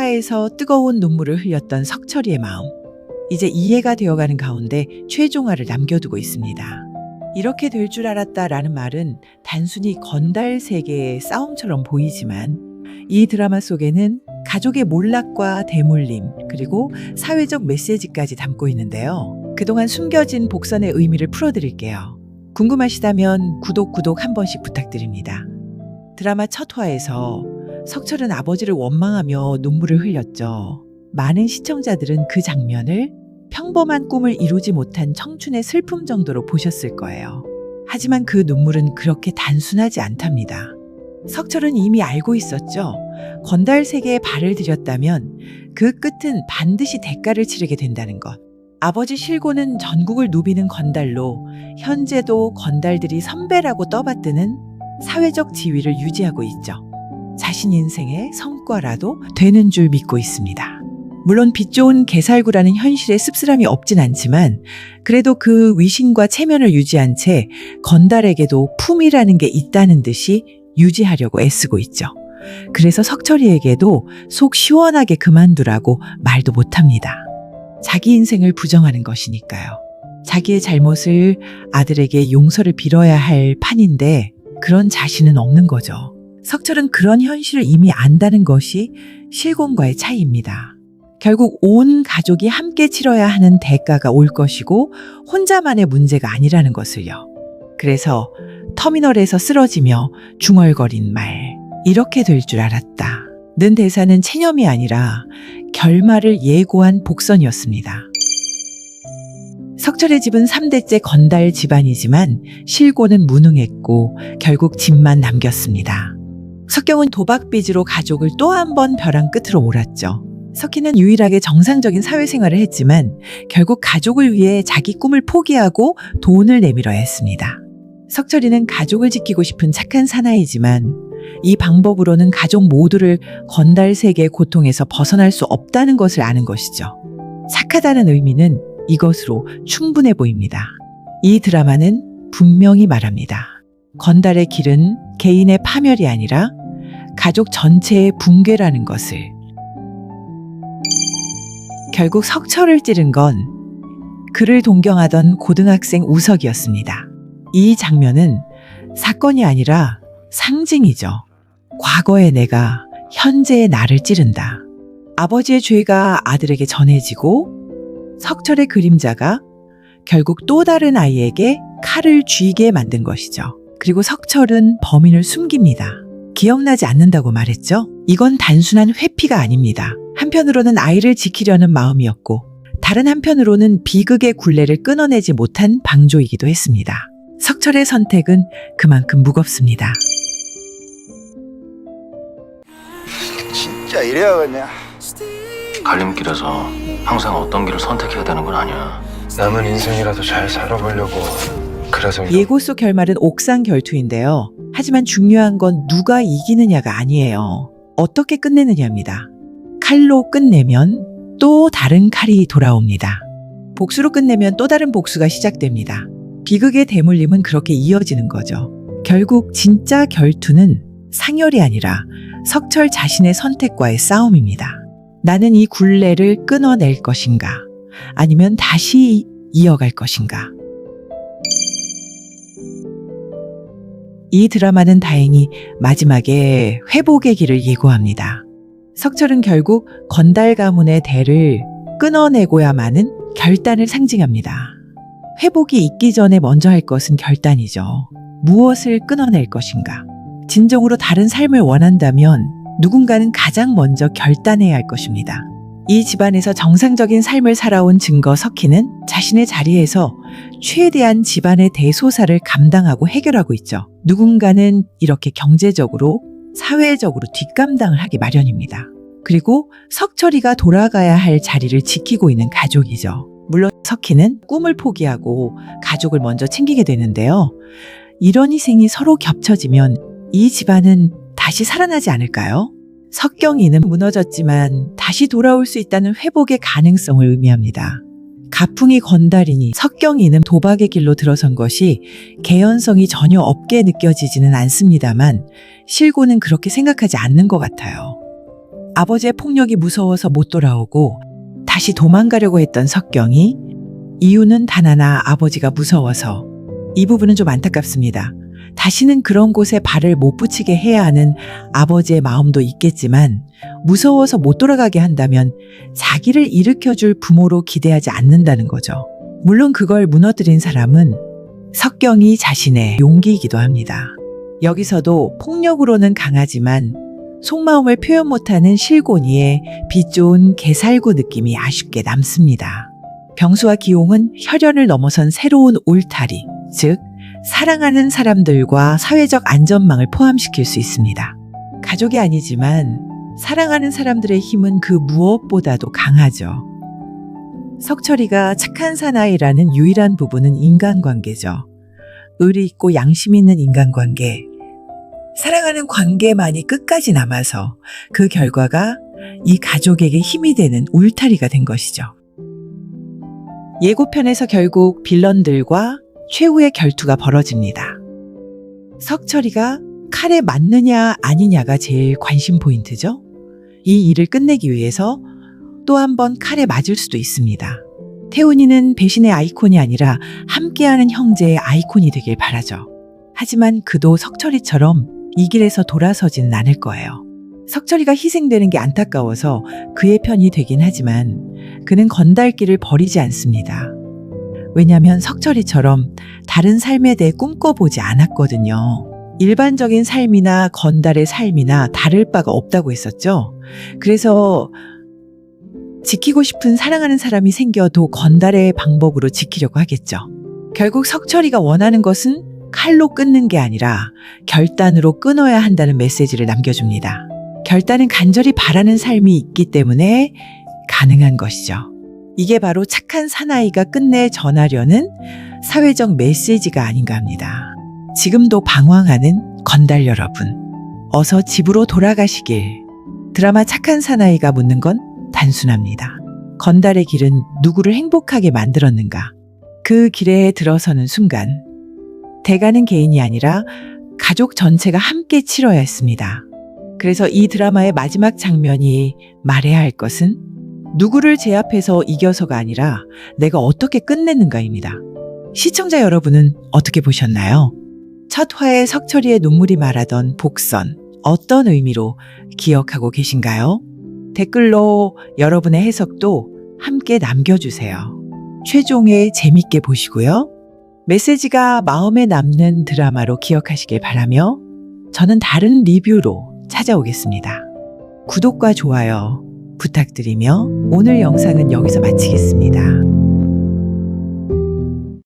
소파에서 뜨거운 눈물을 흘렸던 석철이의 마음. 이제 이해가 되어가는 가운데 최종화를 남겨두고 있습니다. 이렇게 될 줄 알았다라는 말은 단순히 건달 세계의 싸움처럼 보이지만 이 드라마 속에는 가족의 몰락과 대물림 그리고 사회적 메시지까지 담고 있는데요. 그동안 숨겨진 복선의 의미를 풀어드릴게요. 궁금하시다면 구독 한 번씩 부탁드립니다. 드라마 첫 화에서 석철은 아버지를 원망하며 눈물을 흘렸죠. 많은 시청자들은 그 장면을 평범한 꿈을 이루지 못한 청춘의 슬픔 정도로 보셨을 거예요. 하지만 그 눈물은 그렇게 단순하지 않답니다. 석철은 이미 알고 있었죠. 건달 세계에 발을 들였다면 그 끝은 반드시 대가를 치르게 된다는 것. 아버지 실고는 전국을 누비는 건달로 현재도 건달들이 선배라고 떠받드는 사회적 지위를 유지하고 있죠. 자신 인생의 성과라도 되는 줄 믿고 있습니다. 물론 빛 좋은 개살구라는 현실에 씁쓸함이 없진 않지만 그래도 그 위신과 체면을 유지한 채 건달에게도 품이라는 게 있다는 듯이 유지하려고 애쓰고 있죠. 그래서 석철이에게도 속 시원하게 그만두라고 말도 못합니다. 자기 인생을 부정하는 것이니까요. 자기의 잘못을 아들에게 용서를 빌어야 할 판인데 그런 자신은 없는 거죠. 석철은 그런 현실을 이미 안다는 것이 실곤과의 차이입니다. 결국 온 가족이 함께 치러야 하는 대가가 올 것이고 혼자만의 문제가 아니라는 것을요. 그래서 터미널에서 쓰러지며 중얼거린 말, 이렇게 될 줄 알았다 는 대사는 체념이 아니라 결말을 예고한 복선이었습니다. 석철의 집은 3대째 건달 집안이지만 실고는 무능했고 결국 집만 남겼습니다. 석경은 도박빚으로 가족을 또 한 번 벼랑 끝으로 몰았죠. 석희는 유일하게 정상적인 사회생활을 했지만 결국 가족을 위해 자기 꿈을 포기하고 돈을 내밀어야 했습니다. 석철이는 가족을 지키고 싶은 착한 사나이지만 이 방법으로는 가족 모두를 건달 세계의 고통에서 벗어날 수 없다는 것을 아는 것이죠. 착하다는 의미는 이것으로 충분해 보입니다. 이 드라마는 분명히 말합니다. 건달의 길은 개인의 파멸이 아니라 가족 전체의 붕괴라는 것을. 결국 석철을 찌른 건 그를 동경하던 고등학생 우석이었습니다. 이 장면은 사건이 아니라 상징이죠. 과거의 내가 현재의 나를 찌른다. 아버지의 죄가 아들에게 전해지고 석철의 그림자가 결국 또 다른 아이에게 칼을 쥐게 만든 것이죠. 그리고 석철은 범인을 숨깁니다. 기억나지 않는다고 말했죠? 이건 단순한 회피가 아닙니다. 한편으로는 아이를 지키려는 마음이었고 다른 한편으로는 비극의 굴레를 끊어내지 못한 방조이기도 했습니다. 석철의 선택은 그만큼 무겁습니다. 진짜 이래야겠냐? 갈림길에서 항상 어떤 길을 선택해야 되는 건 아니야. 남은 인생이라도 잘 살아보려고. 그래서 예고 속 결말은 옥상결투인데요. 하지만 중요한 건 누가 이기느냐가 아니에요. 어떻게 끝내느냐입니다. 칼로 끝내면 또 다른 칼이 돌아옵니다. 복수로 끝내면 또 다른 복수가 시작됩니다. 비극의 대물림은 그렇게 이어지는 거죠. 결국 진짜 결투는 상열이 아니라 석철 자신의 선택과의 싸움입니다. 나는 이 굴레를 끊어낼 것인가? 아니면 다시 이어갈 것인가? 이 드라마는 다행히 마지막에 회복의 길을 예고합니다. 석철은 결국 건달 가문의 대를 끊어내고야마는 결단을 상징합니다. 회복이 있기 전에 먼저 할 것은 결단이죠. 무엇을 끊어낼 것인가? 진정으로 다른 삶을 원한다면 누군가는 가장 먼저 결단해야 할 것입니다. 이 집안에서 정상적인 삶을 살아온 증거 석희는 자신의 자리에서 최대한 집안의 대소사를 감당하고 해결하고 있죠. 누군가는 이렇게 경제적으로 사회적으로 뒷감당을 하기 마련입니다. 그리고 석철이가 돌아가야 할 자리를 지키고 있는 가족이죠. 물론 석희는 꿈을 포기하고 가족을 먼저 챙기게 되는데요. 이런 희생이 서로 겹쳐지면 이 집안은 다시 살아나지 않을까요? 석경이는 무너졌지만 다시 돌아올 수 있다는 회복의 가능성을 의미합니다. 가풍이 건달이니 석경이는 도박의 길로 들어선 것이 개연성이 전혀 없게 느껴지지는 않습니다만 실고는 그렇게 생각하지 않는 것 같아요. 아버지의 폭력이 무서워서 못 돌아오고 다시 도망가려고 했던 석경이 이유는 단 하나, 아버지가 무서워서. 이 부분은 좀 안타깝습니다. 다시는 그런 곳에 발을 못 붙이게 해야 하는 아버지의 마음도 있겠지만 무서워서 못 돌아가게 한다면 자기를 일으켜줄 부모로 기대하지 않는다는 거죠. 물론 그걸 무너뜨린 사람은 석경이 자신의 용기이기도 합니다. 여기서도 폭력으로는 강하지만 속마음을 표현 못하는 실곤이의 빛 좋은 개살구 느낌이 아쉽게 남습니다. 병수와 기용은 혈연을 넘어선 새로운 울타리, 즉 사랑하는 사람들과 사회적 안전망을 포함시킬 수 있습니다. 가족이 아니지만 사랑하는 사람들의 힘은 그 무엇보다도 강하죠. 석철이가 착한 사나이라는 유일한 부분은 인간관계죠. 의리 있고 양심 있는 인간관계. 사랑하는 관계만이 끝까지 남아서 그 결과가 이 가족에게 힘이 되는 울타리가 된 것이죠. 예고편에서 결국 빌런들과 최후의 결투가 벌어집니다. 석철이가 칼에 맞느냐 아니냐가 제일 관심 포인트죠. 이 일을 끝내기 위해서 또 한 번 칼에 맞을 수도 있습니다. 태훈이는 배신의 아이콘이 아니라 함께하는 형제의 아이콘이 되길 바라죠. 하지만 그도 석철이처럼 이 길에서 돌아서지는 않을 거예요. 석철이가 희생되는 게 안타까워서 그의 편이 되긴 하지만 그는 건달길을 버리지 않습니다. 왜냐하면 석철이처럼 다른 삶에 대해 꿈꿔보지 않았거든요. 일반적인 삶이나 건달의 삶이나 다를 바가 없다고 했었죠. 그래서 지키고 싶은 사랑하는 사람이 생겨도 건달의 방법으로 지키려고 하겠죠. 결국 석철이가 원하는 것은 칼로 끊는 게 아니라 결단으로 끊어야 한다는 메시지를 남겨줍니다. 결단은 간절히 바라는 삶이 있기 때문에 가능한 것이죠. 이게 바로 착한 사나이가 끝내 전하려는 사회적 메시지가 아닌가 합니다. 지금도 방황하는 건달 여러분, 어서 집으로 돌아가시길. 드라마 착한 사나이가 묻는 건 단순합니다. 건달의 길은 누구를 행복하게 만들었는가? 그 길에 들어서는 순간 대가는 개인이 아니라 가족 전체가 함께 치러야 했습니다. 그래서 이 드라마의 마지막 장면이 말해야 할 것은 누구를 제압해서 이겨서가 아니라 내가 어떻게 끝내는가입니다. 시청자 여러분은 어떻게 보셨나요? 첫 화에 석철이의 눈물이 말하던 복선, 어떤 의미로 기억하고 계신가요? 댓글로 여러분의 해석도 함께 남겨주세요. 최종에 재밌게 보시고요. 메시지가 마음에 남는 드라마로 기억하시길 바라며 저는 다른 리뷰로 찾아오겠습니다. 구독과 좋아요 부탁드리며 오늘 영상은 여기서 마치겠습니다.